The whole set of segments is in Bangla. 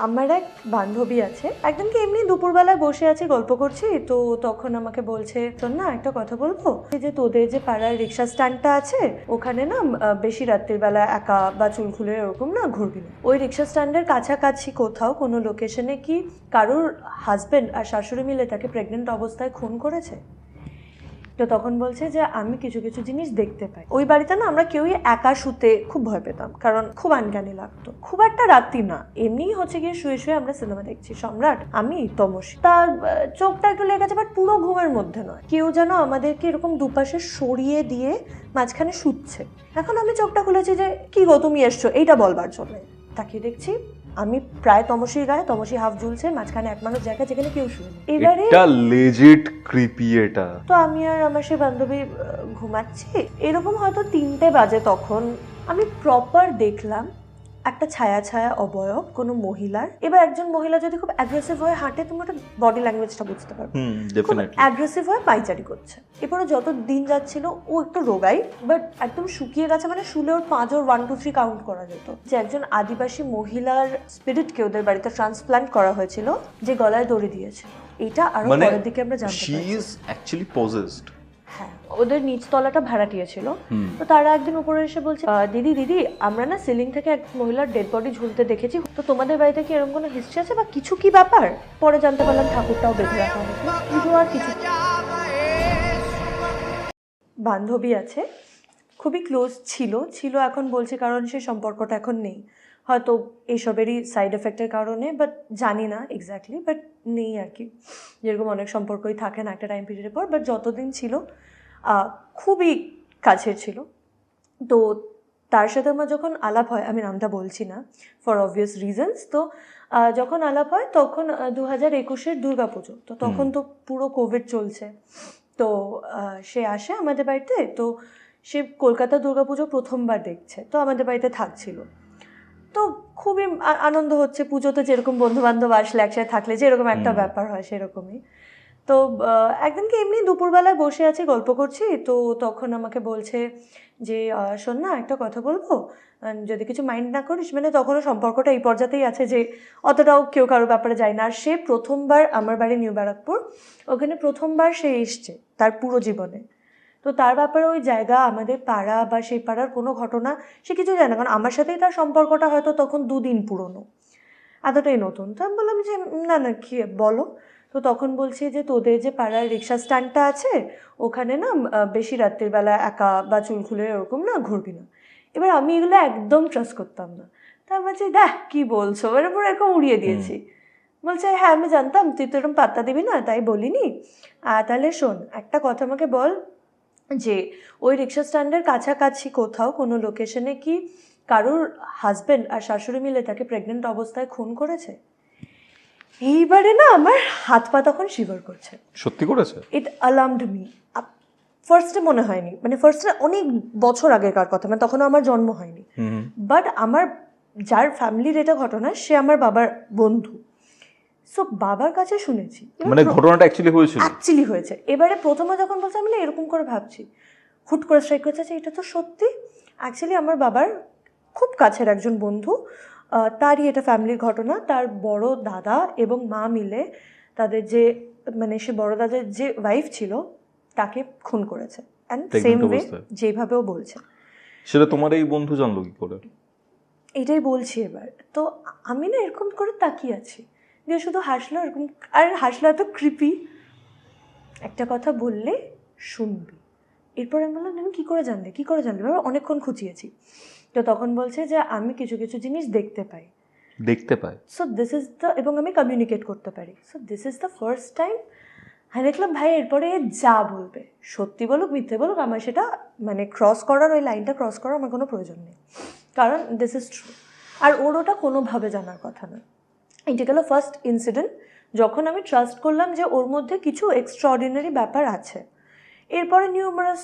আমার এক বান্ধবী আছে, একদিনকে এমনি দুপুরবেলায় বসে আছি গল্প করছি, তো তখন আমাকে বলছে শোন না একটা কথা বলবো, এই যে তোদের যে পাড়ার রিক্সা স্ট্যান্ডটা আছে ওখানে না বেশি রাত্রির বেলা একা বা চুল খুলে এরকম না ঘুরবি না। ওই রিক্সা স্ট্যান্ডের কাছাকাছি কোথাও কোনো লোকেশনে কি কারোর হাজবেন্ড আর শাশুড়ি মিলে তাকে প্রেগনেন্ট অবস্থায় খুন করেছে? তো তখন বলছে যে আমি কিছু কিছু জিনিস দেখতে পাই। ওই বাড়িতে না আমরা কেউই একা শুতে খুব ভয় পেতাম, কারণ খুব আনজ্ঞানি লাগতো। খুব একটা রাত্রি না, এমনিই হচ্ছে গিয়ে শুয়ে শুয়ে আমরা সিনেমা দেখছি, সম্রাট আমি তমসী। তার চোখটা একটু লেগেছে বাট পুরো ঘুমের মধ্যে নয়, কেউ যেন আমাদেরকে এরকম দুপাশে সরিয়ে দিয়ে মাঝখানে শুচ্ছে। এখন আমি চোখটা খুলেছি যে কি গো তুমি এসছো এইটা বলবার জন্য, তাকিয়ে দেখছি আমি প্রায় তমসীর গায়ে, তমসী হাফ ঝুলছে, মাঝখানে এক মানুষ জায়গা যেখানে কেউ শুয়ে নেই। এবারে এটা লেজিট ক্রিপি। এটা তো আমি আর আমার সেই বান্ধবী ঘুমাচ্ছি, এরকম হয়তো 3টে বাজে, তখন আমি প্রপার দেখলাম একটা ছায়া ছায়া অবয়ব কোনো মহিলার। এবার একজন মহিলা যদি খুব অ্যাগ্রেসিভ হয়ে হাঁটে, তুমি ওটা বডি ল্যাঙ্গুয়েজটা বুঝতে পারবে, খুব অ্যাগ্রেসিভ হয়ে পাইচারি করছে। এরপরে যত দিন যাচ্ছিল ও একটু রোগাই বাট একদম শুকিয়ে গেছে, মানে শুলে ওর 5 ওর 1 2 3 কাউন্ট করা যেত। যে একজন আদিবাসী মহিলার স্পিরিটকে ওদের বাড়িতে ট্রান্সপ্লান্ট করা হয়েছিল, যে গলায় দড়ি দিয়েছে। এটা আরো পরের দিকে আমরা জানতে পারছি। She is actually possessed. হ্যাঁ, ওদের নিচতলাটা ভাড়াটিয়া ছিল, তো তারা একদিন উপরে এসে বলছে দিদি দিদি আমরা না সিলিং থেকে এক মহিলার ডেড বডি ঝুলতে দেখেছি, তো তোমাদের বাড়িতে কি এরকম কোনো হিস্ট্রি আছে বা কিছু কি ব্যাপার? পরে জানতে পারলাম ঠাকুরটাও বেঁধে রাখা হয়েছে। পুজো আর কিছু। বান্ধবী আছে, খুবই ক্লোজ ছিল এখন বলছে, কারণ সে সম্পর্কটা এখন নেই, হয়তো এইসবেরই সাইড এফেক্টের কারণে, বাট জানি না এক্স্যাক্টলি, বাট নেই আর কি। যেরকম অনেক সম্পর্কই থাকে না একটা টাইম পিরিয়ডের পর, বাট যতদিন ছিল খুবই কাছের ছিল। তো তার সাথে আমার যখন আলাপ হয়, আমি নামটা বলছি না ফর অবভিয়াস রিজনস, তো যখন আলাপ হয় তখন 2021-এর দুর্গাপুজো, তো তখন তো পুরো কোভিড চলছে। তো সে আসে আমাদের বাড়িতে, তো সে কলকাতা দুর্গাপুজো প্রথমবার দেখছে, তো আমাদের বাড়িতে থাকছিল। তো খুবই আনন্দ হচ্ছে, পুজোতে যেরকম বন্ধুবান্ধব আসলে একসাথে থাকলে যেরকম একটা ব্যাপার হয় সেরকমই। তো একদিনকে এমনি দুপুরবেলায় বসে আছি গল্প করছি, তো তখন আমাকে বলছে যে শোন না একটা কথা বলবো, যদি কিছু মাইন্ড না করিস। মানে তখনও সম্পর্কটা এই পর্যাতেই আছে যে অতটাও কেউ কারোর ব্যাপারে যায় না। আর সে প্রথমবার, আমার বাড়ি নিউ ব্যারাকপুর, ওখানে প্রথমবার সে এসছে তার পুরো জীবনে। তো তার ব্যাপারে ওই জায়গা, আমাদের পাড়া বা সেই পাড়ার কোনো ঘটনা সে কিছু জানে না, কারণ আমার সাথেই তার সম্পর্কটা হয়তো তখন 2 দিন পুরনো, এতটাই নতুন। তো আমি বললাম যে না না কি বলো। তো তখন বলছে যে তোদের যে পাড়ার রিক্সা স্ট্যান্ডটা আছে ওখানে না বেশি রাত্রির বেলা একা বা চুল খুলে এরকম না ঘুরবি না। এবার আমি এগুলো একদম ট্রাস্ট করতাম না, তা আমি বলছি দেখ কী বলছো, এর উপর এরকম উড়িয়ে দিয়েছি। বলছে হ্যাঁ আমি জানতাম তুই তো এরকম পাত্তা দিবি না, তাই বলিনি। তাহলে শোন একটা কথা আমাকে বল, যে ওই রিক্সা স্ট্যান্ডের কাছাকাছি কোথাও কোনো লোকেশনে কি কারোর হাজবেন্ড আর শাশুড়ি মিলে তাকে প্রেগনেন্ট অবস্থায় খুন করেছে? এইবারে না আমার হাত পা তখন শিভার করছে। সত্যি করেছে? ইট অ্যালার্মড মি। ফার্স্টে মনে হয়নি, মানে ফার্স্টে অনেক বছর আগেকার কথা, মানে তখনও আমার জন্ম হয়নি, বাট আমার যার ফ্যামিলির এটা ঘটনা সে আমার বাবার বন্ধু, সো বাবার কাছে শুনেছি, মানে ঘটনাটা অ্যাকচুয়ালি হয়েছে। এবারে প্রথমে যখন বলছে আমি না এরকম করে ভাবছি, হুট করে স্ট্রাইক করেছে যে এটা তো সত্যি। অ্যাকচুয়ালি আমার বাবার খুব কাছের একজন বন্ধু, তারই এটা ফ্যামিলির ঘটনা। তার বড় দাদা এবং মা মিলে তাদের যে, মানে সে বড় দাদার যে ওয়াইফ ছিল তাকে খুন করেছে, অ্যান্ড সেম ওয়ে যেভাবেও বলছে। সেটা তোমার এই বন্ধু জানলো কি করে? এটাই বলছি এবার। তো আমি না এরকম করে তাকিয়ে আছি, যে শুধু হাসলো এরকম, আর হাসলো এত ক্রিপি, একটা কথা বললে শুনবি। এরপর আমি বললাম আমি কী করে জানলে এবার অনেকক্ষণ খুঁচিয়েছি। তো তখন বলছে যে আমি কিছু কিছু জিনিস দেখতে পাই। সো দিস ইজ দ্য, এবং আমি কমিউনিকেট করতে পারি। So this is the first time. হ্যাঁ দেখলাম ভাই এরপরে যা বলবে, সত্যি বলুক মিথ্যে বলুক, আমার সেটা মানে ক্রস করার, ওই লাইনটা ক্রস করার আমার কোনো প্রয়োজন নেই, কারণ দিস ইজ ট্রু। আর ওর ওটা কোনোভাবে জানার কথা না। এটা গেল ফার্স্ট ইনসিডেন্ট, যখন আমি ট্রাস্ট করলাম যে ওর মধ্যে কিছু এক্সট্রাঅর্ডিনারি ব্যাপার আছে। এরপরে নিউমারাস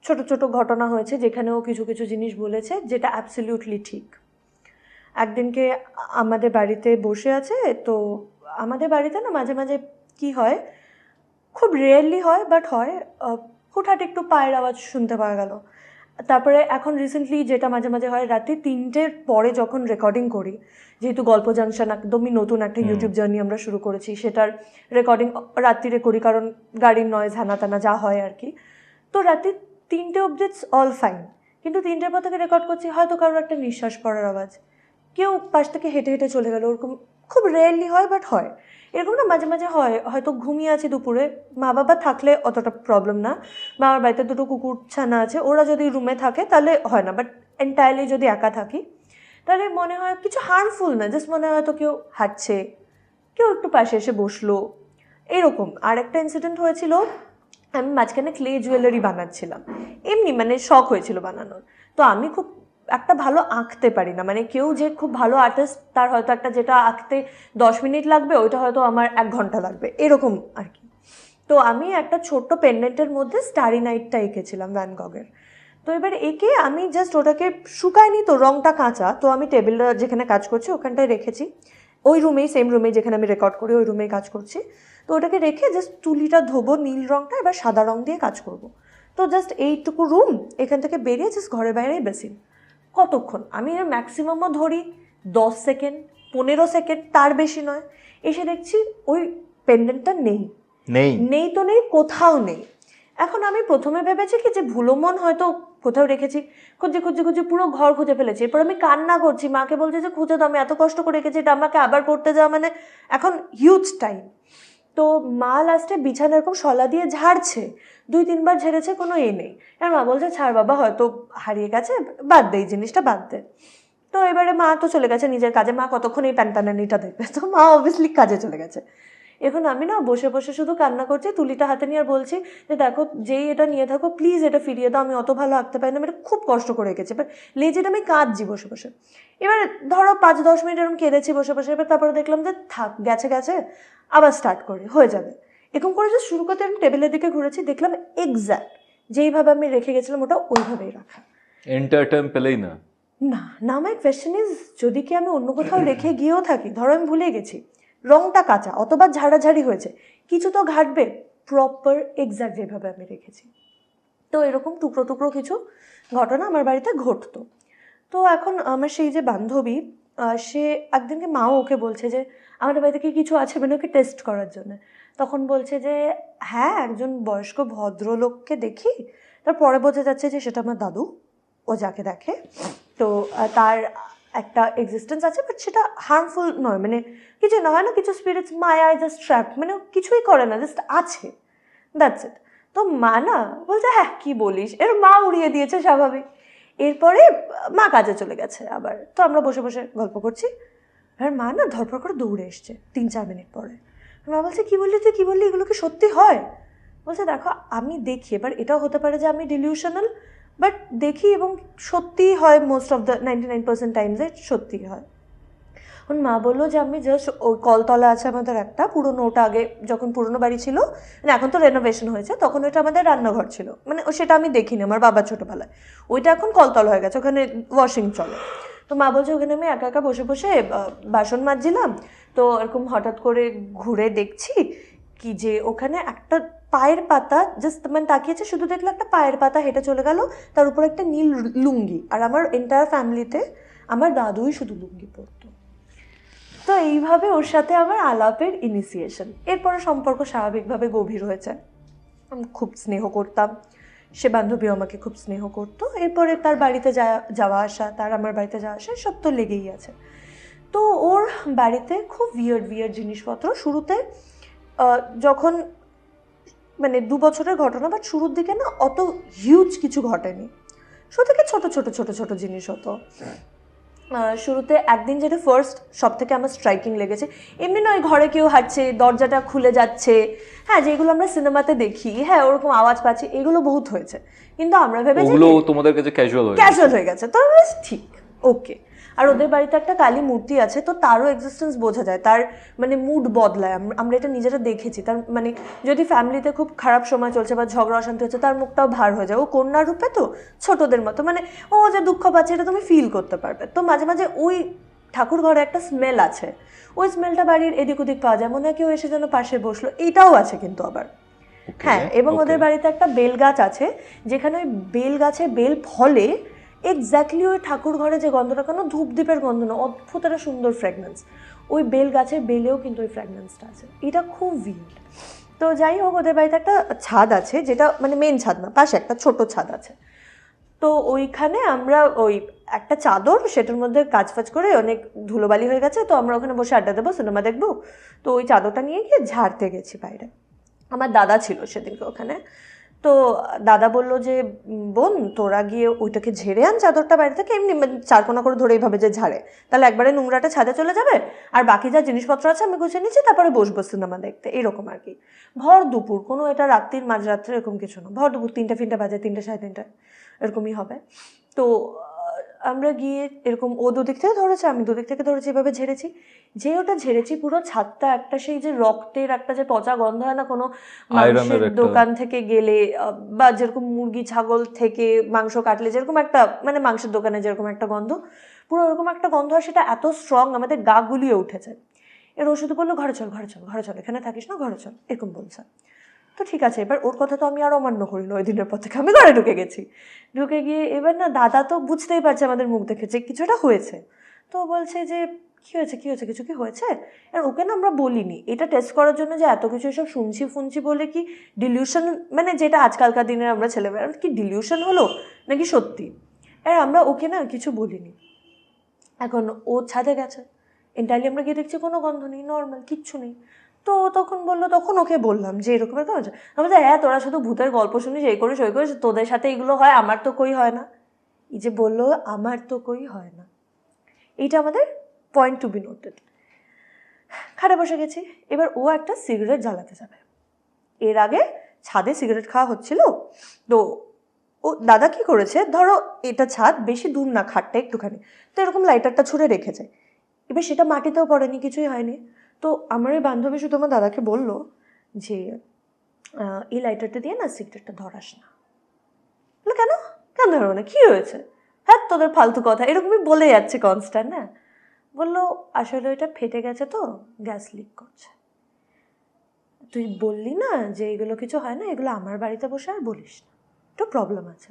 ছোট ছোট ঘটনা হয়েছে যেখানেও কিছু কিছু জিনিস বলেছে যেটা অ্যাবসলিউটলি ঠিক। একদিনকে আমাদের বাড়িতে বসে আছে, তো আমাদের বাড়িতে না মাঝে মাঝে কি হয়, খুব রেয়ারলি হয় বাট হয়, হুটহাট একটু পায়ের আওয়াজ শুনতে পাওয়া গেল। তারপরে এখন রিসেন্টলি যেটা মাঝে মাঝে হয়, রাতে 3টের পরে যখন রেকর্ডিং করি, যেহেতু গল্প জাংশন একদমই নতুন একটা ইউটিউব জার্নি আমরা শুরু করেছি, সেটার রেকর্ডিং রাত্রিরে করি, কারণ গাড়ির নয়েজ হ্যানা ত্যানা যা হয় আর কি। তো রাতে 3টে অবধি ইটস অল ফাইন, কিন্তু 3টের পর থেকে রেকর্ড করছি, হয়তো কারোর একটা নিঃশ্বাস পড়ার আওয়াজ, কেউ পাশ থেকে হেঁটে হেঁটে চলে গেল, ওরকম খুব রেয়ারলি হয়, বাট হয়। এরকম না মাঝে মাঝে হয়, হয়তো ঘুমিয়ে আছি দুপুরে, মা বাবা থাকলে অতটা প্রবলেম না, বা আমার বাড়িতে দুটো কুকুর ছানা আছে, ওরা যদি রুমে থাকে তাহলে হয় না, বাট এন্টায়ারলি যদি একা থাকি তাহলে মনে হয় কিছু হার্মফুল না, জাস্ট মনে হয় হয়তো কেউ হাঁটছে, কেউ একটু পাশে এসে বসলো, এরকম। আর একটা ইনসিডেন্ট হয়েছিল, আমি মাঝখানে ক্লে জুয়েলারি বানাচ্ছিলাম, এমনি মানে শখ হয়েছিল বানানোর। তো আমি খুব একটা ভালো আঁকতে পারি না, মানে কেউ যে খুব ভালো আর্টিস্ট তার হয়তো একটা যেটা আঁকতে 10 মিনিট লাগবে ওইটা হয়তো আমার 1 ঘন্টা লাগবে, এরকম আর কি। তো আমি একটা ছোট্ট পেন্ডেন্টের মধ্যে স্টারি নাইটটা এঁকেছিলাম ভ্যান গগের। তো এবার এঁকে আমি জাস্ট ওটাকে শুকায়নি, তো রংটা কাঁচা, তো আমি টেবিলটা যেখানে কাজ করছি ওখানটায় রেখেছি, ওই রুমেই, সেম রুমেই যেখানে আমি রেকর্ড করি ওই রুমেই কাজ করছি। তো ওটাকে রেখে জাস্ট তুলিটা ধোবো নীল রংটা, এবার সাদা রং দিয়ে কাজ করব। তো জাস্ট এইটুকু রুম, এখান থেকে বেরিয়ে জাস্ট ঘরে বাইরেই বেসিন। কতক্ষণ আমি ম্যাক্সিমামও ধরি 10 সেকেন্ড 15 সেকেন্ড, তার বেশি নয়। এসে দেখছি ওই পেন্ডেন্টটা নেই, নেই নেই তো নেই, কোথাও নেই। এখন আমি প্রথমে ভেবেছি কি যে ভুলোমন হয়তো কোথাও রেখেছি, খুঁজে খুঁজে খুঁজে পুরো ঘর খুঁজে ফেলেছি। এরপর আমি কান্না করছি, মাকে বলছি যে খুঁজে দাও, আমি এত কষ্ট করে রেখেছি, এটা আমাকে আবার করতে যাওয়া মানে এখন হিউজ টাইম। তো মা লাস্টে বিছানা এরকম শলা দিয়ে ঝাড়ছে, 2-3 বার ঝেড়েছে, কোনো নেই। আর মা বলছে ছাড় বাবা, হয়তো হারিয়ে গেছে, বাদ দে এই জিনিসটা, বাদ দে। তো এবারে মা তো চলে গেছে নিজের কাজে, মা কতক্ষণ এই প্যানপ্যানানিটা দেখবে, তো মা অবভিয়াসলি কাজে চলে গেছে। এখন আমি না বসে বসে শুধু কান্না করছি, তুলিটা হাতে নিয়ে আর বলছি যে দেখো যেই এটা নিয়ে থাকো প্লিজ এটা ফিরিয়ে দাও, আমি অত ভালো আঁকতে পারি না, আমি এটা খুব কষ্ট করে এঁকেছি। এবার লেজেটা আমি কাঁদছি বসে বসে, এবার ধরো 5-10 মিনিট এরকম কেঁদেছি বসে বসে। এবার তারপরে দেখলাম যে থাক, গেছে গেছে, আবার স্টার্ট করি, হয়ে যাবে। এরকম করে যে শুরু করতে আমি টেবিলের দিকে ঘুরেছি, দেখলাম এক্স্যাক্ট যেইভাবে আমি রেখে গেছিলাম ওটা ওইভাবেই রাখা। এন্টার টাইম পেলেই না। না না, মাই কোয়েশ্চেন ইজ, যদি কি আমি অন্য কোথাও রেখে গিয়েও থাকি, ধরো আমি ভুলে গেছি, রংটা কাঁচা অথবা ঝাড়াঝাড়ি হয়েছে, কিছু তো ঘাটবে, প্রপার এক্স্যাক্ট যেভাবে আমি রেখেছি। তো এরকম টুকরো টুকরো কিছু ঘটনা আমার বাড়িতে ঘটতো। তো এখন আমার সেই যে বান্ধবী, সে একদিনকে মাও ওকে বলছে যে আমাদের বাড়িতে কি কিছু আছে, মানে ওকে টেস্ট করার জন্য। তখন বলছে যে হ্যাঁ, একজন বয়স্ক ভদ্রলোককে দেখি, তারপরে বোঝা যাচ্ছে যে সেটা আমার দাদু, ও যাকে দেখে। তো তার একটা এক্সিস্টেন্স আছে, বাট সেটা হার্মফুল নয়, মানে কিছু না হয় না, কিছু স্পিরিটস মায়ায় জাস্ট ট্র্যাপ, মানে কিছুই করে না, জাস্ট আছে, দ্যাটস ইট। তো মা না বলছে হ্যাঁ কি বলিস, এর মা উড়িয়ে দিয়েছে স্বাভাবিক। এরপরে মা কাজে চলে গেছে আবার, তো আমরা বসে বসে গল্প করছি, আর মা না ধরপড় করে দৌড়ে এসছে 3-4 মিনিট পরে। মা বলছে কি বললি তুই, কি বললি, এগুলো কি সত্যি হয়? বলছে দেখো আমি দেখি, এবার এটাও হতে পারে যে আমি ডিলিউশনাল, বাট দেখি এবং সত্যিই হয়, মোস্ট অফ দ্য 99% টাইমসে সত্যিই হয়। এখন মা বললো যে আমি জাস্ট ওই কলতলা আছে আমাদের একটা পুরোনো, ওটা আগে যখন পুরোনো বাড়ি ছিল, মানে এখন তো রেনোভেশন হয়েছে, তখন ওইটা আমাদের রান্নাঘর ছিল, মানে সেটা আমি দেখিনি আমার বাবার ছোটোবেলায়, ওইটা এখন কলতলা হয়ে গেছে, ওখানে ওয়াশিং চলে। তো মা বলছে ওখানে আমি একা একা বসে বসে বাসন মাজছিলাম, তো এরকম হঠাৎ করে ঘুরে দেখছি কি যে ওখানে একটা পায়ের পাতা, জাস্ট মানে তাকিয়েছে, শুধু দেখলো একটা পায়ের পাতা হেঁটে চলে গেল, তার উপর একটা নীল লুঙ্গি, আর আমার এন্টায়ার ফ্যামিলিতে আমার দাদুই শুধু লুঙ্গি পরতো। তো এইভাবে ওর সাথে আমার আলাপের ইনিশিয়েশন, এরপরে সম্পর্ক স্বাভাবিকভাবে গভীর হয়েছে, আমি খুব স্নেহ করতাম, সে বান্ধবীও আমাকে খুব স্নেহ করতো। এরপরে তার বাড়িতে যাওয়া আসা, তার আমার বাড়িতে যাওয়া আসা, সব তো লেগেই আছে। তো ওর বাড়িতে খুব উইয়ার্ড জিনিসপত্র শুরুতে, যখন মানে 2 বছরের ঘটনা, বাট শুরুর দিকে না অত হিউজ কিছু ঘটেনি, শুরু থেকে ছোট ছোট ছোট ছোট জিনিস হতো। শুরুতে একদিন যেটা ফার্স্ট সব থেকে আমার স্ট্রাইকিং লেগেছে, এমনি নয় ঘরে কেউ হাঁটছে, দরজাটা খুলে যাচ্ছে, হ্যাঁ যেগুলো আমরা সিনেমাতে দেখি, হ্যাঁ ওরকম আওয়াজ পাচ্ছি, এগুলো বহুত হয়েছে, কিন্তু আমরা ভেবেছি ওগুলো তোমাদের কাছে ক্যাজুয়াল হয়ে গেছে, তো ঠিক ওকে। আর ওদের বাড়িতে একটা কালী মূর্তি আছে, তো তারও এক্সিস্টেন্স বোঝা যায়, তার মানে মুড বদলায়, আমরা এটা নিজেরা দেখেছি, তার মানে যদি ফ্যামিলিতে খুব খারাপ সময় চলছে বা ঝগড়া অশান্তি হচ্ছে, তার মুখটাও ভার হয়ে যায়, ও কন্যা রূপে তো ছোটদের মতো, মানে ও যে দুঃখ পাচ্ছে এটা তুমি ফিল করতে পারবে। তো মাঝে মাঝে ওই ঠাকুর ঘরে একটা স্মেল আছে, ওই স্মেলটা বাড়ির এদিক ওদিক পাওয়া যায়, মনে হয় কেউ এসে যেন পাশে বসলো, এইটাও আছে কিন্তু আবার। হ্যাঁ, এবং ওদের বাড়িতে একটা বেল গাছ আছে, যেখানে ওই বেল গাছে বেল ফলে এক্স্যাক্টলি ওই ঠাকুর ঘরে যে গন্ধটা, কোনো ধূপদীপের গন্ধ না, অদ্ভুত একটা সুন্দর ফ্র্যাগনেন্স, ওই বেল গাছের বেলেও কিন্তু ওই ফ্র্যাগনেন্সটা আছে। এটা খুব উইয়ার্ড। তো যাই হোক, ওদের বাড়িতে একটা ছাদ আছে, যেটা মানে মেন ছাদ না, পাশে একটা ছোট ছাদ আছে। তো ওইখানে আমরা ওই একটা চাদর, সেটার মধ্যে কাজ ফাজ করে অনেক ধুলোবালি হয়ে গেছে, তো আমরা ওখানে বসে আড্ডা দেবো, সিনেমা দেখবো। তো ওই চাদরটা নিয়ে গিয়ে ঝাড়তে গেছি বাইরে। আমার দাদা ছিল সেদিনকে ওখানে। তো দাদা বললো যে বোন, তোরা গিয়ে ওইটাকে ঝেড়ে আন চাদরটা বাইরে থেকে, এমনি চারকোনা করে ধরে এইভাবে যে ঝাড়ে, তাহলে একবারে নোংরাটা ছাদে চলে যাবে, আর বাকি যা জিনিসপত্র আছে আমি গুছিয়ে নিচ্ছি, তারপরে বসবো সিনেমা দেখতে, এরকম আর কি। ভর দুপুর, কোনো এটা রাত্রির মাঝরাত্রে এরকম কিছু না, ভর দুপুর 3টে ফিনটে বাজে, 3টে সাড়ে 3টে এরকমই হবে। তো আমরা গিয়ে এরকম, ও দুদিক থেকে ধরেছে, আমি দুদিক থেকে ধরেছি, এভাবে ঝেড়েছি। যে ওটা ঝেড়েছি, পুরো ছাদটা একটা সেই যে রক্তের একটা যে পচা গন্ধ হয় না কোনো মাংসের দোকান থেকে গেলে, বা যেরকম মুরগি ছাগল থেকে মাংস কাটলে যেরকম একটা মানে মাংসের দোকানে যেরকম একটা গন্ধ, পুরো ওরকম একটা গন্ধ হয়, সেটা এত স্ট্রং আমাদের গা গুলিয়ে উঠেছে। এর ওষুধ বললো ঘরে চল, ঘরে চল, ঘরে চল, এখানে থাকিস না, ঘরে চল, এরকম বলছে। তো ঠিক আছে, এবার ওর কথা তো আমি আর অমান্য করি না, ওই দিনের পর থেকে আমি ঘরে ঢুকে গেছি। ঢুকে গিয়ে এবার না, দাদা তো বুঝতেই পারছে আমাদের মুখ দেখে যে কিছুটা হয়েছে। তো বলছে যে কী হয়েছে, কী হয়েছে, কিছু কি হয়েছে? আর ওকে না আমরা বলিনি এটা টেস্ট করার জন্য যে এত কিছু এসব শুনছি বলে কি ডিলিউশন, মানে যেটা আজকালকার দিনে আমরা ছেলেমেয়েরা কি ডিলিউশন হলো নাকি সত্যি, আর আমরা ওকে না কিছু বলিনি। এখন ও ছাদে গেছে, এন্টারলি আমরা গিয়ে দেখছি কোনো গন্ধ নেই, নর্মাল, কিচ্ছু নেই। তো তখন বললো, তখন ওকে বললাম যে এরকম একটা হচ্ছে। আমি বলছি হ্যাঁ, তোরা শুধু ভূতের গল্প শুনিস, এই করিস ওই করিস, তোদের সাথে এগুলো হয়, আমার তো কই হয় না। এই যে বললো আমার তো কই হয় না, এইটা আমাদের পয়েন্ট টু বি নোটেড। খাটে বসে গেছি, এবার ও একটা সিগারেট জ্বালাতে যাবে। এর আগে ছাদে সিগারেট খাওয়া হচ্ছিল, তো ও দাদা কি করেছে, ধরো এটা ছাদ, বেশি দূর না, খাটটা একটুখানি, তো এরকম লাইটারটা ছুঁড়ে রেখেছে। এবার সেটা মাটিতেও পড়েনি, কিছুই হয়নি। তো আমার ওই বান্ধবী শুধু আমার দাদাকে বললো যে এই লাইটারটা দিয়ে না সিগারেটটা ধরাস না। বললো কেন, কেন ধরবো না, কী হয়েছে, হ্যাঁ তোদের ফালতু কথা, এরকমই বলে যাচ্ছে কনস্ট্যান্ট না। বললো আসলে ওইটা ফেটে গেছে, তো গ্যাস লিক করছে। তুই বললি না যে এগুলো কিছু হয় না, এগুলো আমার বাড়িতে বসে আর বলিস না, একটু প্রবলেম আছে।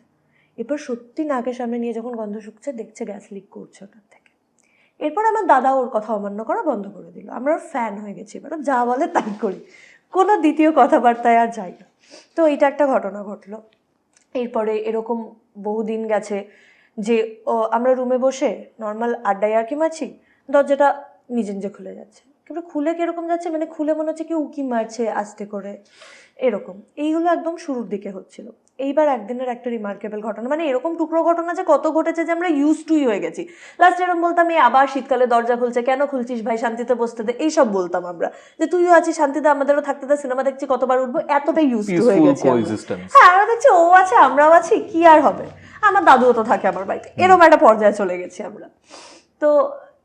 এরপর সত্যি নাকের সামনে নিয়ে যখন গন্ধ শুকছে, দেখছে গ্যাস লিক করছে ওটার থেকে। এরপর আমার দাদা ওর কথা অমান্য করা বন্ধ করে দিল। আমরা ফ্যান হয়ে গেছি, এবার যা বলে তাই করি, কোনো দ্বিতীয় কথাবার্তায় আর যাই না। তো এইটা একটা ঘটনা ঘটলো। এরপরে এরকম বহুদিন গেছে যে আমরা রুমে বসে নর্মাল আড্ডায় আর কি মারছি, দরজাটা নিজে নিজে খুলে যাচ্ছে। কিন্তু খুলে কীরকম যাচ্ছে, মানে খুলে মনে হচ্ছে কি উকি মারছে আস্তে করে, এরকম। এইগুলো একদম শুরুর দিকে হচ্ছিল। এইবার একদিনের একটা রিমার্কেবল ঘটনা, মানে এরকম টুকরো ঘটনা যে কত ঘটেছে যে আমরা ইউজ টুই হয়ে গেছি। লাস্ট এরকম বলতাম, এই আবার শীতকালে দরজা খুলছে, কেন খুলছিস ভাই, শান্তিতে বসতে দে, এইসব বলতাম আমরা, যে তুইও আছিস শান্তিতে, আমাদেরও থাকতে দে, সিনেমা দেখছি কতবার উঠবো, এতটাই ইউজ টু হয়ে গেছি। হ্যাঁ, আমরা দেখছি ও আছে আমরাও আছি, কি আর হবে, আমার দাদুও তো থাকে আমার বাড়িতে, এরকম একটা পর্যায়ে চলে গেছি আমরা। তো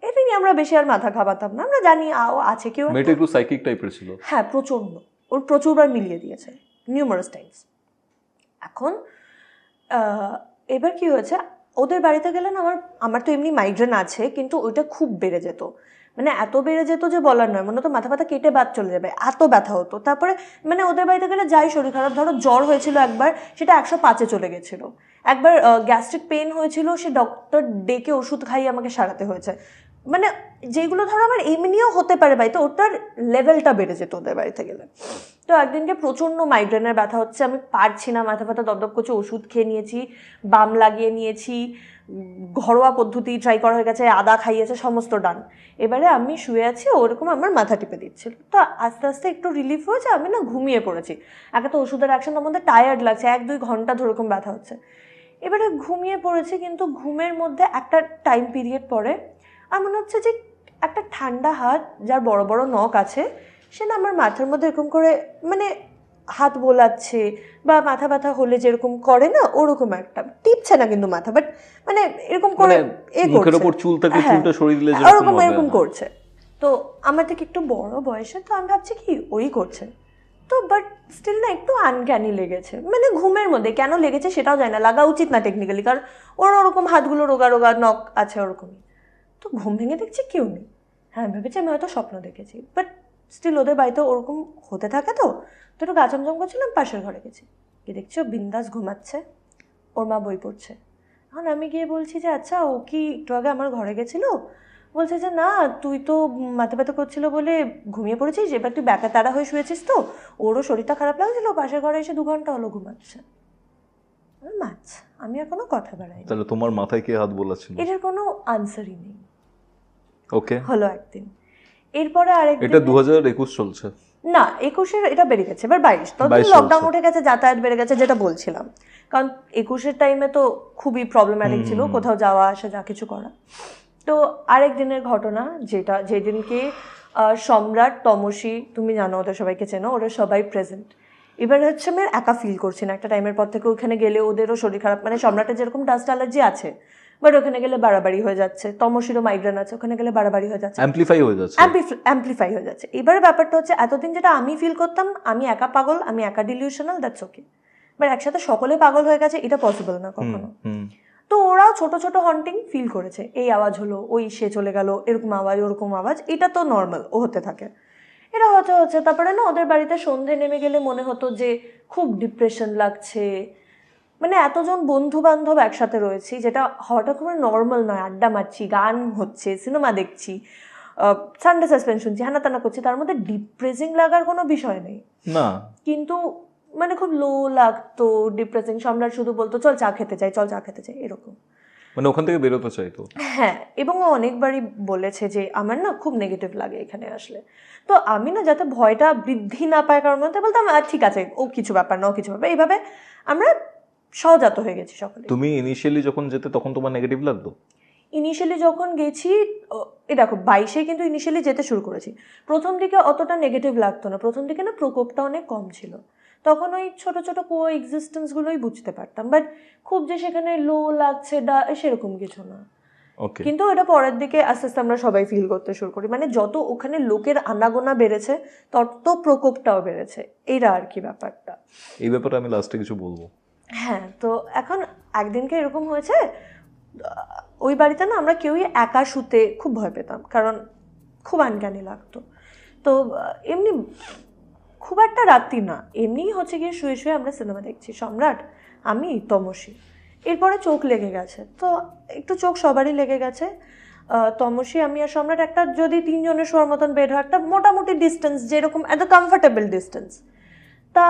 এটা নিয়ে আমরা বেশি আর মাথা ঘামাতাম না, আমরা জানি আছে কেউ, মেয়েটা একটু সাইকিক টাইপের ছিল। হ্যাঁ প্রচন্ড, ওর প্রচুরবার মিলিয়ে দিয়েছে, নিউমারাস টাইমস। এখন এবার কি হয়েছে, ওদের বাড়িতে গেলে না আমার তো এমনি মাইগ্রেন আছে, কিন্তু ওইটা খুব বেড়ে যেত, মানে এত বেড়ে যেত যে বলার নয়, মনে হতো মাথা ব্যথা কেটে বাদ চলে যাবে, এত ব্যথা হতো। তারপরে মানে ওদের বাড়িতে গেলে যাই শরীর খারাপ, ধরো জ্বর হয়েছিল একবার, সেটা 105-এ চলে গেছিলো। একবার গ্যাস্ট্রিক পেন হয়েছিল, সে ডক্টর ডেকে ওষুধ খাইয়ে আমাকে সারাতে হয়েছে। মানে যেগুলো ধরো আমার এমনিও হতে পারে বাড়িতে, ওটার লেভেলটা বেড়ে যেত ওদের বাড়িতে গেলে। তো একদিনকে প্রচণ্ড মাইগ্রেনের ব্যথা হচ্ছে, আমি পারছি না, মাথা ব্যথা দপদপ করছে, ওষুধ খেয়ে নিয়েছি, বাম লাগিয়ে নিয়েছি, ঘরোয়া পদ্ধতি ট্রাই করা হয়ে গেছে, আদা খাইয়েছে, সমস্ত ডান। এবারে আমি শুয়ে আছি, ওরকম আমার মাথা টিপে দিচ্ছিল, তো আস্তে আস্তে একটু রিলিফ হয়েছে, আমি না ঘুমিয়ে পড়েছি। একে তো ওষুধের অ্যাকশন, তার মধ্যে টায়ার্ড লাগছে, 1-2 ঘন্টা ধরে এরকম ব্যথা হচ্ছে। এবারে ঘুমিয়ে পড়েছি, কিন্তু ঘুমের মধ্যে একটা টাইম পিরিয়ড পরে আর মনে হচ্ছে যে একটা ঠান্ডা হাত, যার বড় বড় নখ আছে, সে না আমার মাথার মধ্যে এরকম করে মানে হাত বোলাচ্ছে, বা মাথা ব্যথা হলে যেরকম করে না, ওরকম একটা, টিপছে না কিন্তু মাথা, বাট মানে এরকম করে মুখের উপর চুল থাকে, চুলটা সরিয়ে দিলে যেরকম হবে এরকম করছে। তো আমার থেকে একটু বড় বয়সে, তো আমি ভাবছি কি ওই করছে, তো বাট স্টিল না একটু আনক্যানি লেগেছে, মানে ঘুমের মধ্যে কেন লেগেছে সেটাও জানি না, লাগা উচিত না টেকনিক্যালি, কারণ ওর ওরকম হাতগুলো রোগা রোগা নখ আছে ওরকমই। তো ঘুম ভেঙে দেখছি কেউ নেই। হ্যাঁ ভেবেছি আমি হয়তো স্বপ্ন দেখেছি, বাট স্টিল ওদের বাড়িতে ওরকম হতে থাকে তো একটু গাছমজম করছিলাম, পাশের ঘরে গেছি, কি দেখছি ও বিন্দাস ঘুমাচ্ছে, ওর মা বই পড়ছে। এখন আমি গিয়ে বলছি যে আচ্ছা ও কি একটু আগে আমার ঘরে গেছিল? বলছে যে না, তুই তো মাথা ব্যথা করছিল বলে ঘুমিয়ে পড়েছিস, এবার তুই ব্যাকা তাড়া হয়ে শুয়েছিস, তো ওরও শরীরটা খারাপ লাগছিল, পাশের ঘরে এসে 2 ঘন্টা হলো ঘুমাচ্ছে। মাছ, আমি আর কোনো কথা বাড়াই। তাহলে তোমার মাথায় কে হাত বোলাচ্ছিল? এটার কোনো আনসারই নেই। ওকে, হলো একদিন, এরপরে আরেকদিন, এটা 2021 চলছে না 21-এর এটা বেড়ে গেছে, এবার 22, তখন 22 লকডাউন চলছে। উঠে গেছে, যাতায়াত বেড়ে গেছে, যেটা বলছিলাম। কারণ 21-এর টাইমে তো খুবই প্রবলেম্যাটিক ছিল কোথাও যাওয়া আসা যা কিছু করা। তো আরেক দিনের ঘটনা, যেটা যেদিনকে সম্রাট, তমসী, তুমি জানো ওদের সবাইকে চেনো, ওরা সবাই প্রেজেন্ট। এবার হচ্ছে আমি আর একা ফিল করছি না, একটা টাইমের পর থেকে ওখানে গেলে ওদেরও শরীর খারাপ, মানে সম্রাটের যেরকম ডাস্ট অ্যালার্জি আছে, বাট ওখানে গেলে বাড়াবাড়ি হয়ে যাচ্ছে, তমসীরও মাইগ্রেন আছে, ওখানে গেলে বাড়াবাড়ি হয়ে যাচ্ছে, অ্যাম্পলিফাই হয়ে যাচ্ছে। অ্যাম্পলিফাই হয়ে যাচ্ছে। এবারে ব্যাপারটা হচ্ছে এতদিন যেটা আমি ফিল করতাম আমি একা পাগল, আমি একা ডিলিউশনাল, দ্যাটস ওকে, বাট একসাথে সকলে পাগল হয়ে গেছে এটা পসিবল না কখনো। তো ওরাও ছোট ছোট হন্টিং ফিল করেছে, এই আওয়াজ হলো, ওই সে চলে গেল, এরকম আওয়াজ ওরকম আওয়াজ, এটা তো নর্মাল, ও হতে থাকে। এটা হচ্ছে তারপরে না ওদের বাড়িতে সন্ধে নেমে গেলে মনে হতো যে খুব ডিপ্রেশন লাগছে, মানে এতজন বন্ধু বান্ধব একসাথে রয়েছি, যেটা হঠাৎ করে নর্মাল নয়, আড্ডা মারছি, গান হচ্ছে, সিনেমা দেখছি, সানডে সাসপেন্স শুনছি, হানা টানা করছি, তার মধ্যে ডিপ্রেসিং লাগার কোনো বিষয় নেই না, কিন্তু মানে খুব লো লাগতো, ডিপ্রেসিং। সম্রাট শুধু বলতো চল চা খেতে চাই, চল চা খেতে চাই, এরকম। মানে ওখান থেকে বেরোতে চাইতো। হ্যাঁ, এবং ও অনেকবারই বলেছে যে আমার না খুব নেগেটিভ লাগে এখানে আসলে। তো আমি না যাতে ভয়টা বৃদ্ধি না পায় কারণ মধ্যে বলতাম ঠিক আছে ও কিছু ব্যাপার না, ও কিছু ব্যাপার, এইভাবে আমরা সহজাত হয়ে গেছি সকলে। তুমি ইনিশিয়ালি যখন যেতে তখন তোমার নেগেটিভ লাগতো? ইনিশিয়ালি যখন গেছি, এ দেখো 22-এ কিন্তু ইনিশিয়ালি যেতে শুরু করেছি, প্রথম দিকে অতটা নেগেটিভ লাগতো না, প্রথম দিকে না প্রকোপটা অনেক কম ছিল, তখন ওই ছোট ছোট কো এক্সিস্টেন্সগুলোই বুঝতে পারতাম, বাট খুব যে সেখানে লো লাগছে সেরকম কিছু না। ওকে, কিন্তু এটা পরের দিকে আস্তে আস্তে আমরা সবাই ফিল করতে শুরু করি, মানে যত ওখানে লোকের আনাগোনা বেড়েছে তত প্রকোপটাও বেড়েছে, এইটা আর কি ব্যাপারটা। এই ব্যাপারে আমি লাস্টে কিছু বলবো। হ্যাঁ, তো এখন একদিনকে এরকম হয়েছে, ওই বাড়িতে না আমরা কেউই একা শুতে খুব ভয় পেতাম, কারণ খুব আনক্যানি লাগতো। তো এমনি খুব একটা রাত্রি না, এমনিই হচ্ছে গিয়ে শুয়ে শুয়ে আমরা সিনেমা দেখছি, সম্রাট, আমি, তমসী। এরপরে চোখ লেগে গেছে, তো একটু চোখ সবারই লেগে গেছে। তমসী, আমি আর সম্রাট একটা যদি 3 জনের শোয়ার মতন বেড হয়, একটা মোটামুটি ডিস্টেন্স, যেরকম একটা কমফর্টেবল ডিস্টেন্স, তা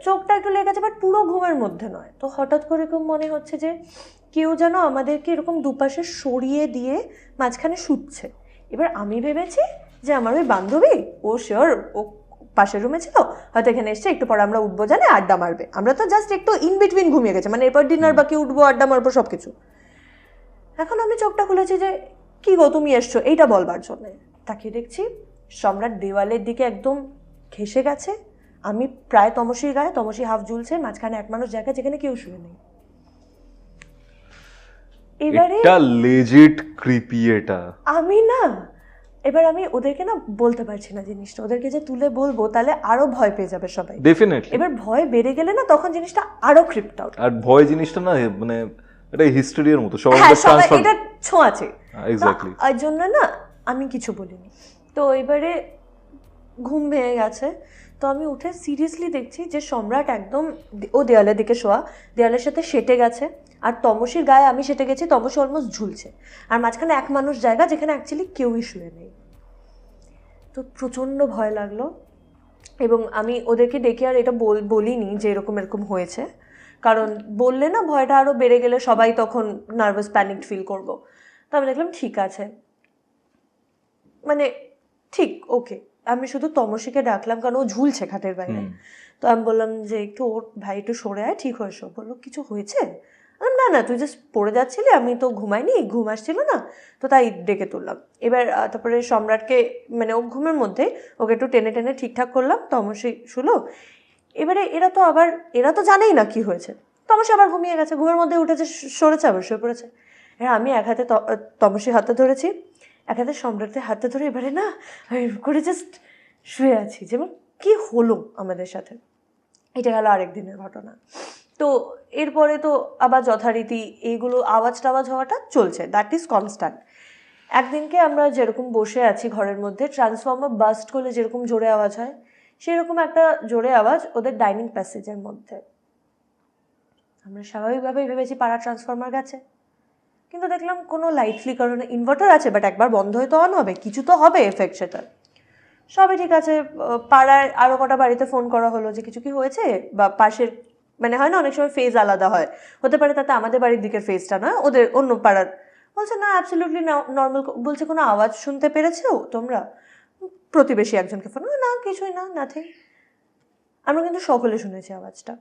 চোখটা একটু লেগে গেছে, বাট পুরো ঘুমের মধ্যে নয়। তো হঠাৎ করে এরকম মনে হচ্ছে যে কেউ যেন আমাদেরকে এরকম দুপাশে সরিয়ে দিয়ে মাঝখানে শুচ্ছে। এবার আমি ভেবেছি যে আমার ওই বান্ধবী, ও শিওর ও পাশের রুমে ছিল, হয়তো এখানে এসছে, একটু পরে আমরা উঠবো, জানে আড্ডা মারবে, আমরা তো জাস্ট একটু ইন বিটুইন ঘুমিয়ে গেছে, মানে এরপর ডিনার বাকি, উঠবো, আড্ডা মারবো, সব কিছু। এখন আমি চোখটা খুলেছি যে কি গো তুমি এসছো এইটা বলবার জন্য, তাকিয়ে দেখছি সম্রাট দেওয়ালের দিকে একদম ঘেসে গেছে, আমি প্রায় তমসীর গায়ে, তমসী হাফ ঝুলছে, মাঝখানে এক মানুষ জায়গা যেখানে কেউ শুয়ে নেই। এবারে এটা লেজিট ক্রিপি। এটা আমি না, এবার আমি ওদেরকে না বলতে পারছি না জিনিসটা, ওদেরকে যে তুলে বলবো তাহলে আরো ভয় পেয়ে যাবে সবাই, ডেফিনেটলি। এবার ভয় বেড়ে গেলে না তখন জিনিসটা আরো ক্রিপ্ট আউট। আর ভয় জিনিসটা না মানে এটা হিস্ট্রির মতো সবার হ্যাঁ, সবাই ট্রান্সফার। এটা ছোঁয়াছে, এক্স্যাক্টলি। আর জন্য না আমি কিছু বলিনি। তো এবারে ঘুম ভেঙে গেছে, তো আমি উঠে সিরিয়াসলি দেখছি যে সম্রাট একদম ও দেয়ালের দিকে শোয়া, দেয়ালের সাথে সেটে গেছে, আর তমসীর গায়ে আমি সেটে গেছি, তমসী অলমোস্ট ঝুলছে, আর মাঝখানে এক মানুষ জায়গা যেখানে অ্যাকচুয়ালি কেউই শুয়ে নেই। তো প্রচণ্ড ভয় লাগলো, এবং আমি ওদেরকে ডেকে আর এটা বলিনি যে এরকম এরকম হয়েছে, কারণ বললে না ভয়টা আরও বেড়ে গেলে সবাই তখন নার্ভাস প্যানিক ফিল করবো। তো আমি দেখলাম ঠিক আছে, মানে ঠিক ওকে, আমি শুধু তমসীকে ডাকলাম কারণ ও ঝুলছে খাটের বাইরে। তো আমি বললাম যে একটু ওর ভাই একটু সরে আয়, ঠিক হয়েছো? বললো কিছু হয়েছে? না না, তুই জাস্ট পড়ে যাচ্ছিলি, আমি তো ঘুমাইনি, ঘুম আসছিল না, তো তাই ডেকে তুললাম। এবার তারপরে সম্রাটকে, মানে ও ঘুমের মধ্যে ওকে একটু টেনে টেনে ঠিকঠাক করলাম, তমসী শুলো। এবারে এরা তো জানেই না কি হয়েছে, তমসী আবার ঘুমিয়ে গেছে, ঘুমের মধ্যে উঠেছে, সরেছে, আবার শুয়ে পড়েছে। এবার আমি এক হাতে তমসীর হাতে ধরেছি, এক হাতে সম্রাটের হাতে ধরে এবারে না করে জাস্ট শুয়ে আছি, যেমন কি হলো আমাদের সাথে। এটা গেল আরেক দিনের ঘটনা। তো এরপরে তো আবার যথারীতি এইগুলো আওয়াজ টাওয়াজ হওয়াটা চলছে, দ্যাট ইজ কনস্ট্যান্ট। একদিনকে আমরা যেরকম বসে আছি ঘরের মধ্যে, ট্রান্সফর্মার বাস্ট করলে যেরকম জোরে আওয়াজ হয়, সেরকম একটা জোরে আওয়াজ ওদের ডাইনিং প্যাসেজের মধ্যে। আমরা স্বাভাবিকভাবেই ভেবেছি পাড়ার ট্রান্সফর্মার গেছে, কিন্তু দেখলাম কোনো লাইট ফ্লিকার, ইনভার্টার আছে বাট একবার বন্ধ হয়ে তো অন হবে, কিছু তো হবে এফেক্ট সেটা। সবই ঠিক আছে। পাড়ায় আরও কটা বাড়িতে ফোন করা হলো যে কিছু কি হয়েছে, বা পাশের মানে হয় না অনেক সময় ফেজ আলাদা হয়, হতে পারে তাতে আমাদের বাড়ির দিকের ফেজটা না ওদের অন্য পাড়ার। বলছে না অ্যাবসলিউটলি নর্মাল। বলছে কোনো আওয়াজ শুনতে পেরেছো তোমরা? প্রতিবেশী একজনকে ফোন, না কিছুই না, নাথিং। আমরা কিন্তু সকলে শুনেছি আওয়াজটা,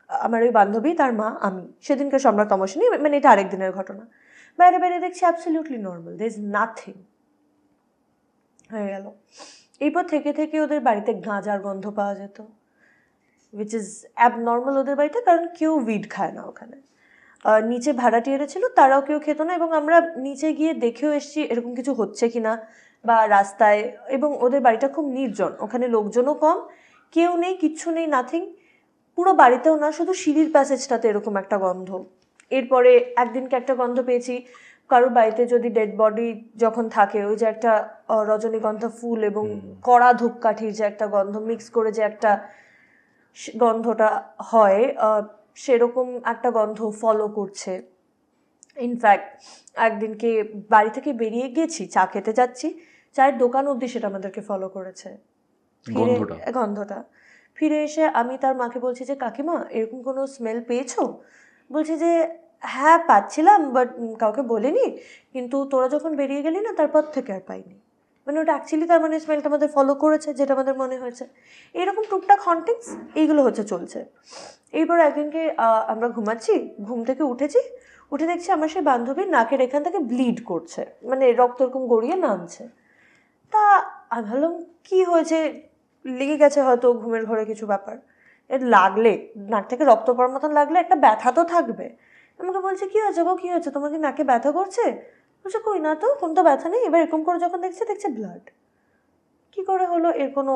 আমার ওই বান্ধবী, তার মা, আমি। সেদিনকে সম্রাট তমসিনী, মানে এটা আরেক দিনের ঘটনা। বাইরে বাইরে দেখছি absolutely normal, there is nothing. হয়ে গেল। এরপর থেকে থেকে ওদের বাড়িতে গাঁজার গন্ধ পাওয়া যেত, উইচ ইজ অ্যাবনর্মাল ওদের বাড়িতে, কারণ কেউ উইড খায় না ওখানে। নিচে ভাড়াটিয়ারা ছিল, তারাও কেউ খেত না, এবং আমরা নিচে গিয়ে দেখেও এসেছি এরকম কিছু হচ্ছে কিনা বা রাস্তায়। এবং ওদের বাড়িটা খুব নির্জন, ওখানে লোকজনও কম, কেউ নেই, কিচ্ছু নেই, নাথিং। পুরো বাড়িতেও না, শুধু সিঁড়ির প্যাসেজটাতে এরকম একটা গন্ধ। এরপরে একদিনকে একটা গন্ধ পেয়েছি, কারোর বাড়িতে যদি ডেড বডি যখন থাকে, ওই যে একটা রজনীগন্ধা ফুল এবং কড়া ধূপকাঠির যে একটা গন্ধ মিক্স করে যে একটা গন্ধটা হয়, সেরকম একটা গন্ধ ফলো করছে। ইনফ্যাক্ট একদিনকে বাড়ি থেকে বেরিয়ে গেছি, চা খেতে যাচ্ছি, চায়ের দোকান অবধি সেটা আমাদেরকে ফলো করেছে, গন্ধটা। ফিরে এসে আমি তার মাকে বলছি যে কাকিমা এরকম কোনো স্মেল পেয়েছো? বলছে যে হ্যাঁ পাচ্ছিলাম, বাট কাউকে বলিনি, কিন্তু তোরা যখন বেরিয়ে গেলি না তারপর থেকে আর পাইনি। মানে ওটা অ্যাকচুয়ালি তার মানে স্মেলটা আমাদের ফলো করেছে, যেটা আমাদের মনে হয়েছে। এইরকম টুকটাক হন্টিংস এইগুলো হচ্ছে চলছে। এইবার একদিনকে আমরা ঘুমাচ্ছি, ঘুম থেকে উঠেছি, উঠে দেখছি আমার সেই বান্ধবীর নাকের এখান থেকে ব্লিড করছে, মানে রক্ত এরকম গড়িয়ে নামছে। তা আমি ভাবলাম কী হয়েছে, লেগে গেছে হয়তো ঘুমের ঘরে কিছু ব্যাপার। এর লাগলে, নাক থেকে রক্ত পড়ার মতন লাগলে একটা ব্যথা তো থাকবে। আমাকে বলছে কী হয়েছে গো, কী হয়েছে, তোমার কি নাকে ব্যথা করছে? বলছে কই না তো, কোনো তো ব্যথা নেই। এবার এরকম করে যখন দেখছে ব্লাড। কী করে হলো এর কোনো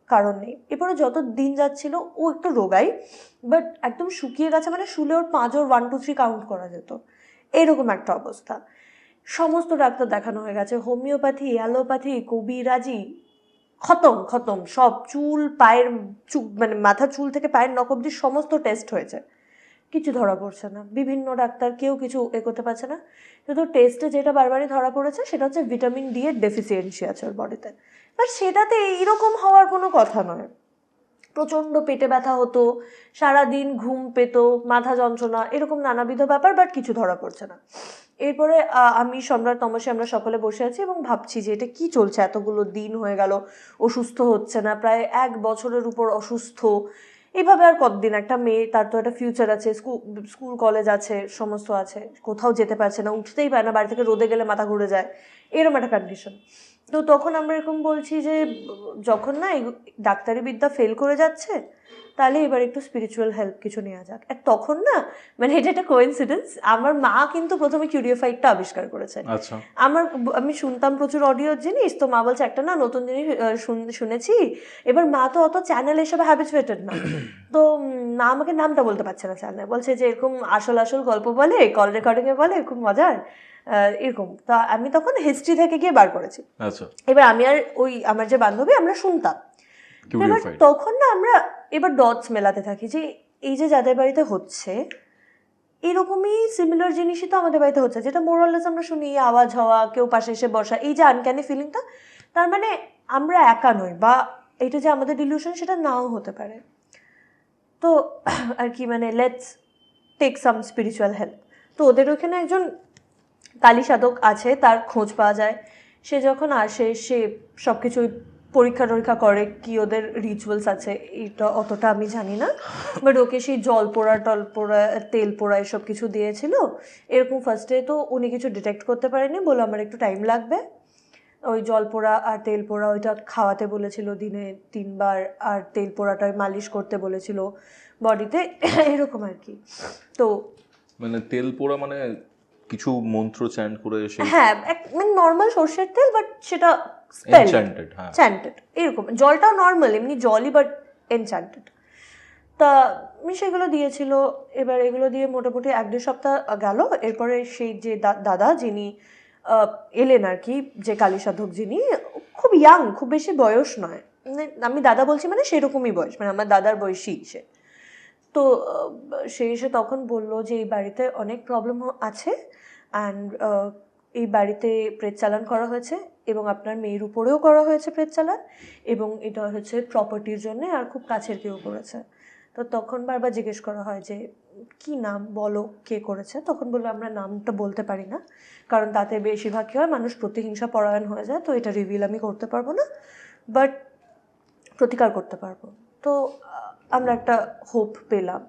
কারণ নেই। এরপরে যত দিন যাচ্ছিল ও একটু রোগাই, বাট একদম শুকিয়ে গেছে, মানে শুলে ওর পাঁচর 1 2 3 কাউন্ট করা যেত, এরকম একটা অবস্থা। সমস্ত ডাক্তার দেখানো হয়ে গেছে, হোমিওপ্যাথি, অ্যালোপ্যাথি, কবিরাজি, খতম সব। চুল, পায়ের মানে মাথার চুল থেকে পায়ের নখ অবধি সমস্ত টেস্ট হয়েছে, কিছু ধরা পড়ছে না। বিভিন্ন ডাক্তার, কেউ কিছু করতে পারছে না। কিন্তু টেস্টে যেটা বারবারই ধরা পড়েছে সেটা হচ্ছে ভিটামিন ডি এর ডেফিসিয়েন্সি আছে ওর বডিতে। বাট সেটাতে এইরকম হওয়ার কোনো কথা নয়। প্রচণ্ড পেটে ব্যথা হতো, সারাদিন ঘুম পেত, মাথা যন্ত্রণা, এরকম নানাবিধ ব্যাপার, বাট কিছু ধরা পড়ছে না। এরপরে আমি, সম্রাট, তমসে আমরা সকলে বসে আছি এবং ভাবছি যে এটা কি চলছে, এতগুলো দিন হয়ে গেল অসুস্থ হচ্ছে না, প্রায় 1 বছরের উপর অসুস্থ। এইভাবে আর কতদিন? একটা মেয়ে, তার তো একটা ফিউচার আছে, স্কুল কলেজ আছে, সমস্ত আছে, কোথাও যেতে পারছে না, উঠতেই পারে না, বাড়ি থেকে রোদে গেলে মাথা ঘুরে যায়, এরকম একটা কন্ডিশন। তো তখন আমরা এরকম বলছি যে যখন না এই ডাক্তারি বিদ্যা ফেল করে যাচ্ছে, তাহলে এবার একটু স্পিরিচুয়াল হেল্প কিছু নেওয়া যাক। আর তখন না, মানে এটা একটা কোইন্সিডেন্স, আমার মা কিন্তু প্রথমে কিউরিওফাইডটা আবিষ্কার করেছে। আচ্ছা। আমি শুনতাম প্রচুর অডিওর জিনিস, তো মা বলছে একটা না নতুন জিনিস শুনেছি। এবার মা তো অত চ্যানেল এসবে হ্যাবিচুয়েটেড না, তো মা আমাকে নামটা বলতে পারছে না চ্যানেল, বলছে যে এরকম আসল গল্প বলে, কল রেকর্ডিংয়ে বলে, খুব মজার এরকম। তা আমি তখন হিস্ট্রি থেকে গিয়ে বার করেছি। আচ্ছা। এবার আমি আর ওই আমার যে বান্ধবী, আমরা শুনতাম। এবার তখন না আমরা এবার ডটস মেলাতে থাকি যে এই যে যাদের বাড়িতে হচ্ছে, এরকমই সিমিলার জিনিসই তো আমাদের বাড়িতে হচ্ছে, যেটা মোরাললেস আমরা শুনি, আওয়াজ হওয়া, কেউ পাশে এসে বসা, এই যে আনক্যানি ফিলিংটা, তার মানে আমরা একা নই, বা এটা যে আমাদের ডিলিউশন সেটা নাও হতে পারে। তো আর কি, মানে let's take some spiritual help. তো ওদের ওখানে একজন কালী সাধক আছে, তার খোঁজ পাওয়া যায়। সে যখন আসে, সে সব কিছুই পরীক্ষা করে, কি ওদের রিচুয়ালস আছে, এটা অতটা আমি জানি না, বাট ওকে সেই জল পোড়া, টল পোড়া, তেল পোড়া এসব কিছু দিয়েছিল। এরকম ফার্স্টে তো উনি কিছু ডিটেক্ট করতে পারেনি, বলে আমার একটু টাইম লাগবে। ওই জল পোড়া আর তেল পোড়া ওইটা খাওয়াতে বলেছিল দিনে 3 বার, আর তেল পোড়াটায় মালিশ করতে বলেছিল বডিতে, এরকম আর কি। তো মানে তেল পোড়া মানে কিছু মন্ত্র চ্যান্ট করে হ্যাঁ, মানে নর্মাল সর্ষের তেল, বাট সেটা এনচ্যান্টেড, এরকম। জলটাও নর্মাল এমনি জলই, বাট এনচ্যান্টেড। তা সেগুলো দিয়েছিল। এবার এগুলো দিয়ে মোটামুটি 1-2 সপ্তাহ গেল। এরপরে সেই যে দাদা, যিনি এলেন আর কি, যে কালী সাধক যিনি, খুব ইয়াং, খুব বেশি বয়স নয়, মানে আমি দাদা বলছি মানে সেরকমই বয়স, মানে আমার দাদার বয়সী সে। তো সে এসে তখন বলল যে এই বাড়িতে অনেক প্রবলেম আছে অ্যান্ড এই বাড়িতে প্রেত চালান করা হয়েছে এবং আপনার মেয়ের উপরেও করা হয়েছে প্রেত চালান, এবং এটা হচ্ছে প্রপার্টির জন্য আর খুব কাছের কেউ করেছে। তো তখন বারবার জিজ্ঞেস করা হয় যে কি নাম, বলো কে করেছে। তখন বললো আমরা নামটা বলতে পারি না, কারণ তাতে বেশিরভাগ কী হয়, মানুষ প্রতিহিংসা পরায়ণ হয়ে যায়, তো এটা রিভিল আমি করতে পারবো না, বাট প্রতিকার করতে পারবো। তো আমরা একটা হোপ পেলাম।